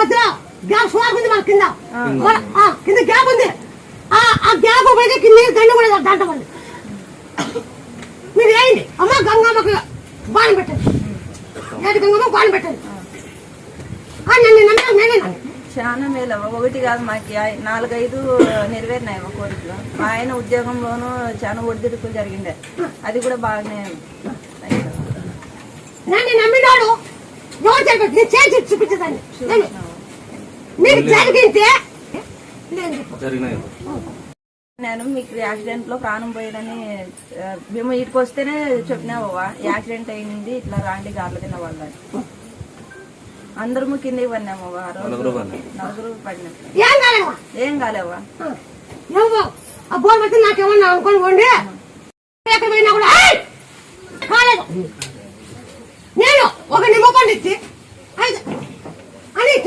మధ్యలో గ్యాప్ సుమారు ఉంది మన కింద కింద గ్యాప్ ఉంది ఆ గ్యాప్ పోయితే కింద దండ కూడా దాంట్లో ఉంది మీరు వేయండి అమ్మ గంగమ్మకు బాణం పెట్టండి ఏడు గంగమ్మ బాణం పెట్టండి నన్ను నమ్మే నేనే చాలా మేలవ్వ ఒకటి కాదు మాకు 4-5 నెరవేరినాయి కోరికలు మా ఆయన ఉద్యోగంలోనూ చాలా ఒడిదుడుకులు జరిగిండే అది కూడా బాగానే నన్ను నమ్మినాడు ఎవరు చెప్పండి చేసి చూపించదండి మీకు జరిగితే నేను మీకు యాక్సిడెంట్ లో ప్రాణం పోయేదని మేము ఇటుకు వస్తేనే చెప్పినావా యాక్సిడెంట్ అయింది ఇట్లా రాండి గార్ల తిన్న వాళ్ళని అందరము కిందకి పడినాము నలుగురు పడినాం ఏం కాలేవా ఆ బోర్ పెట్టి నాకేమన్నా అనుకోని పోండి ఎక్కడ పోయినా కూడా కాలేదు నేను ఒక నిమ్మపండు ఇచ్చి